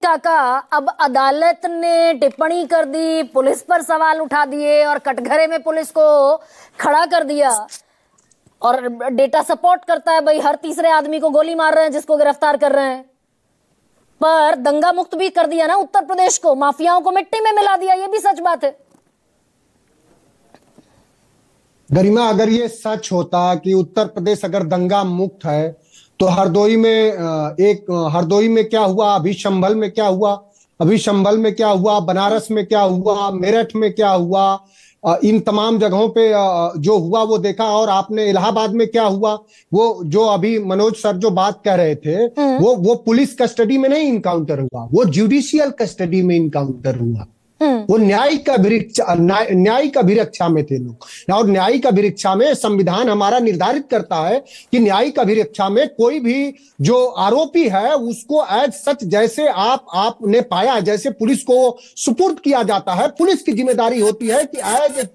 काका, अब अदालत ने टिप्पणी कर दी, पुलिस पर सवाल उठा दिए और कटघरे में पुलिस को खड़ा कर दिया और डेटा सपोर्ट करता है भाई, हर तीसरे आदमी को गोली मार रहे हैं जिसको गिरफ्तार कर रहे हैं। पर दंगा मुक्त भी कर दिया ना उत्तर प्रदेश को, माफियाओं को मिट्टी में मिला दिया, ये भी सच बात है। गरिमा, अगर ये सच होता कि उत्तर प्रदेश अगर दंगा मुक्त है तो हरदोई में क्या हुआ, अभी संभल में क्या हुआ, बनारस में क्या हुआ, मेरठ में क्या हुआ, इन तमाम जगहों पे जो हुआ वो देखा। और आपने इलाहाबाद में क्या हुआ, वो जो अभी मनोज सर जो बात कह रहे थे, वो पुलिस कस्टडी में नहीं इनकाउंटर हुआ, वो जुडिशियल कस्टडी में इनकाउंटर हुआ। वो न्यायिक अभिरक्षा में थे लोग, और न्यायिक अभिरक्षा में संविधान हमारा निर्धारित करता है कि न्यायिक अभिरक्षा में कोई भी जो आरोपी है उसको एज सच, जैसे आपने पाया, जैसे पुलिस को सुपुर्द किया जाता है, पुलिस की जिम्मेदारी होती है कि एज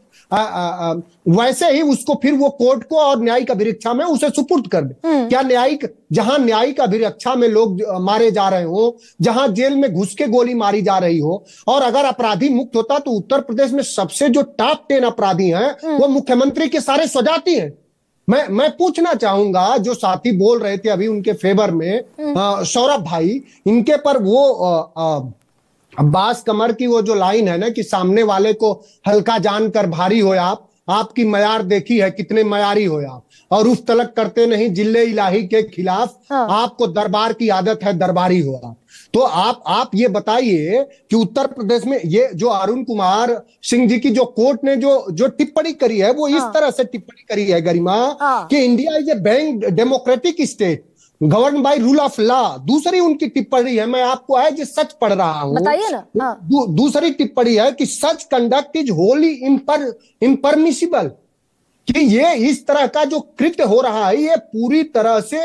वैसे ही उसको फिर वो कोर्ट को और न्यायिक अभिरक्षा में उसे सुपुर्द कर दे। क्या जहां न्यायिक अभिरक्षा में लोग मारे जा रहे हो, जहां जेल में घुस के गोली मारी जा रही हो, और अगर अपराधी मुक्त होता तो उत्तर प्रदेश में सबसे जो टॉप 10 अपराधी हैं वो मुख्यमंत्री के सारे स्वजाति हैं। मैं पूछना चाहूंगा, जो साथी बोल रहे थे अभी उनके फेवर में, सौरभ भाई, इनके पर वो अब्बास कमर की वो जो लाइन है ना कि सामने वाले को हल्का जानकर भारी हो आप, आपकी मयार देखी है कितने मयारी हो आप, और उफ तलक करते नहीं जिल्ले इलाही के खिलाफ, आपको दरबार की आदत है दरबारी हो आप। तो आप ये बताइए कि उत्तर प्रदेश में ये जो अरुण कुमार सिंह जी की जो कोर्ट ने जो टिप्पणी करी है, वो इस तरह से टिप्पणी करी है गरिमा कि India is a bank democratic state govern by rule of law. दूसरी उनकी टिप्पणी है, मैं आपको है जो सच पढ़ रहा हूं, बताइए ना। दूसरी टिप्पणी है कि सच कंडक्ट इज होली इम्परमिसिबल, कि ये इस तरह का जो कृत्य हो रहा है ये पूरी तरह से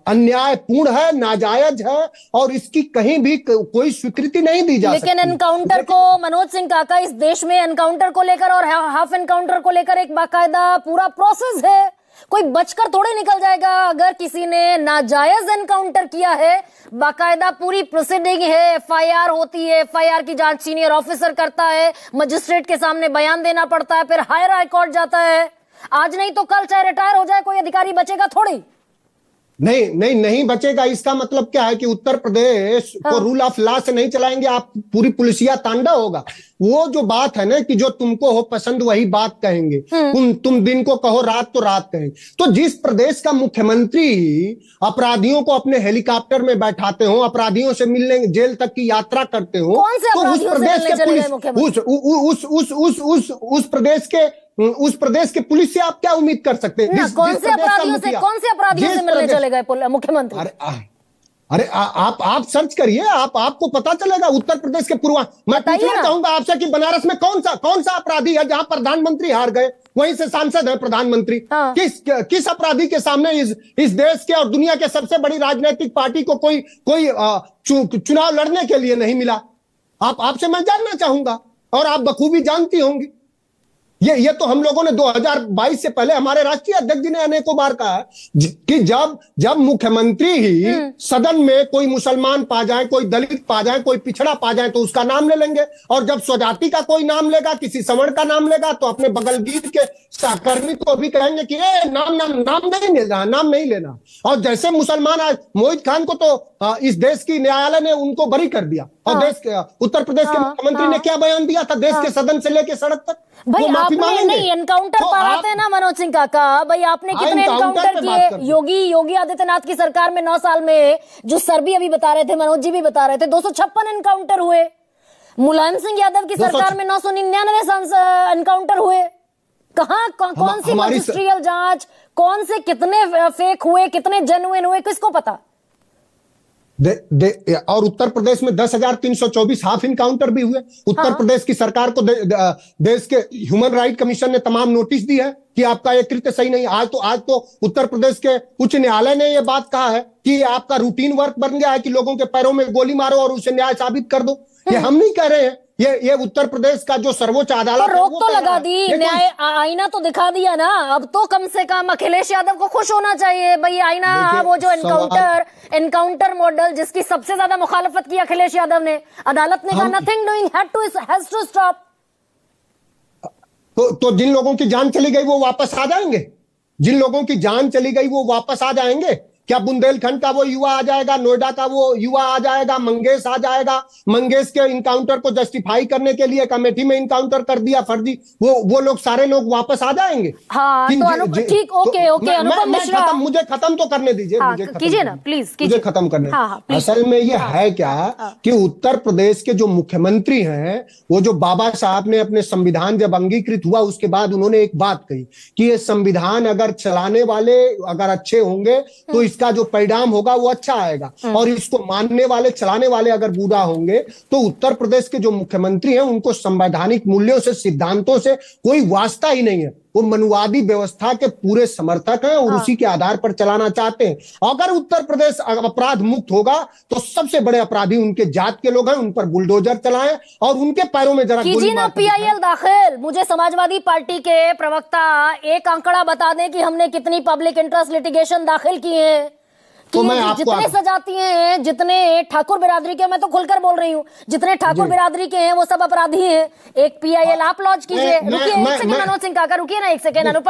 अन्यायपूर्ण है, नाजायज है, और इसकी कहीं भी कोई स्वीकृति नहीं दी जा सकती। लेकिन एनकाउंटर को, मनोज सिंह काका, इस देश में एनकाउंटर को लेकर और हाफ एनकाउंटर को लेकर एक बाकायदा पूरा प्रोसेस है, कोई बचकर थोड़े निकल जाएगा। अगर किसी ने नाजायज एनकाउंटर किया है, बाकायदा पूरी प्रोसीडिंग है, एफआईआर होती है, एफआईआर की जांच सीनियर ऑफिसर करता है, मजिस्ट्रेट के सामने बयान देना पड़ता है, फिर हायर हाई कोर्ट जाता है। आज नहीं तो कल चाहे रिटायर हो जाए, कोई अधिकारी बचेगा थोड़ी। नहीं बचेगा। इसका मतलब क्या है कि उत्तर प्रदेश को रूल ऑफ लॉ से नहीं चलाएंगे आप, पूरी पुलिसिया तांडव होगा। वो जो बात है ना कि जो तुमको हो पसंद वही बात कहेंगे, तुम दिन को कहो रात तो रात कहेंगे। तो जिस प्रदेश का मुख्यमंत्री अपराधियों को अपने हेलीकॉप्टर में बैठाते हो, अपराधियों से मिलने जेल तक की यात्रा करते हो, तो उस प्रदेश के पुलिस उस प्रदेश के पुलिस से आप क्या उम्मीद कर सकते हैं? कौन से अपराधियों से मिलने चले गए मुख्यमंत्री? अरे आप सर्च करिए, आपको पता चलेगा। उत्तर प्रदेश के मैं पूछना चाहूंगा आपसे कि बनारस में कौन सा अपराधी है जहां प्रधानमंत्री हार गए, वहीं से सांसद है प्रधानमंत्री। किस अपराधी के सामने इस देश के और दुनिया के सबसे बड़ी राजनीतिक पार्टी को कोई चुनाव लड़ने के लिए नहीं मिला? आपसे मैं जानना चाहूंगा, और आप बखूबी जानती होंगी। ये तो हम लोगों ने 2022 से पहले हमारे राष्ट्रीय अध्यक्ष जी ने अनेकों बार कहा है कि जब मुख्यमंत्री ही सदन में कोई मुसलमान पा जाए, कोई दलित पा जाए, कोई पिछड़ा पा जाए तो उसका नाम ले लेंगे, और जब स्वजाति का कोई नाम लेगा, किसी सवर्ण का नाम लेगा, तो अपने बगलगीर के सहकर्मी को भी कहेंगे कि नाम नहीं लेना। और जैसे मुसलमान आज मोहित खान को तो इस देश की न्यायालय ने उनको बरी कर दिया, और देश के उत्तर प्रदेश के मुख्यमंत्री ने क्या बयान दिया था, देश के सदन से लेके सड़क तक भाई आपने नहीं एनकाउंटर कराते हैं ना मनोज सिंह काका, भाई आपने कितने एनकाउंटर किए? योगी आदित्यनाथ की सरकार में 9 साल में, जो सर भी अभी बता रहे थे, मनोज जी भी बता रहे थे, 256 एनकाउंटर हुए। मुलायम सिंह यादव की सरकार में 999 एनकाउंटर हुए। कौन सी मजिस्ट्रियल जांच, कौन से कितने फेक हुए, कितने जेन्युइन हुए, किसको पता? और उत्तर प्रदेश में 10,324 हाफ इनकाउंटर भी हुए। उत्तर प्रदेश की सरकार को देश के ह्यूमन राइट कमीशन ने तमाम नोटिस दी है कि आपका ये कृत्य सही नहीं। आज तो उत्तर प्रदेश के उच्च न्यायालय ने यह बात कहा है कि आपका रूटीन वर्क बन गया है कि लोगों के पैरों में गोली मारो और उसे न्याय साबित कर दो। ये हम नहीं कह रहे हैं, ये उत्तर प्रदेश का जो सर्वोच्च अदालत तो है, रोक वो तो कह रहा लगा है। दी, ये कोई- न्याय आईना तो दिखा दिया ना। अब तो कम से कम अखिलेश यादव को खुश होना चाहिए भाई। आईना, देखिए, वो जो सवाल- एनकाउंटर मॉडल जिसकी सबसे ज्यादा मुखालफत की अखिलेश यादव ने, अदालत ने कहा हम- nothing doing, has to stop. तो जिन लोगों की जान चली गई वो वापस आ जाएंगे? जिन लोगों की जान चली गई वो वापस आ जाएंगे क्या? बुंदेलखंड का वो युवा आ जाएगा, नोएडा का वो युवा आ जाएगा, मंगेश आ जाएगा, मंगेश के इनकाउंटर को जस्टिफाई करने के लिए कमेटी में इनकाउंटर कर दिया फर्जी, वो लोग सारे लोग वापस आ जाएंगे? हाँ, तो ठीक, ओके ओके, अनुपम मिश्रा, मुझे खत्म तो करने दीजिए। हाँ, मुझे खत्म कीजिए ना, करने- प्लीज मुझे कीजिए। खत्म करने। हाँ, हाँ, प्लीज। असल में ये है क्या कि उत्तर प्रदेश के जो मुख्यमंत्री हैं, वो जो बाबा साहब ने अपने संविधान जब अंगीकृत हुआ उसके बाद उन्होंने एक बात कही कि ये संविधान अगर चलाने वाले अगर अच्छे होंगे तो इसका जो परिणाम होगा वो अच्छा आएगा, और इसको मानने वाले चलाने वाले अगर बुरा होंगे तो उत्तर प्रदेश के जो मुख्यमंत्री हैं उनको संवैधानिक मूल्यों से, सिद्धांतों से कोई वास्ता ही नहीं है। वो मनुवादी व्यवस्था के पूरे समर्थक हैं और उसी के आधार पर चलाना चाहते हैं। अगर उत्तर प्रदेश अपराध मुक्त होगा तो सबसे बड़े अपराधी उनके जात के लोग हैं, उन पर बुलडोजर चलाएं और उनके पैरों में जरा कीजिए ना पीआईएल दाखिल। मुझे समाजवादी पार्टी के प्रवक्ता एक आंकड़ा बता दें कि हमने कितनी पब्लिक इंटरेस्ट लिटिगेशन दाखिल किए हैं। तो मैं जितने सजाती हैं, जितने ठाकुर बिरादरी के, मैं तो खुलकर बोल रही हूँ, जितने ठाकुर बिरादरी के हैं वो सब अपराधी हैं। एक पीआईएल आप लॉन्च कीजिए। रुकिए एक सेकंड मनोज सिंह काका, रुकिए ना एक सेकंड। अनुपम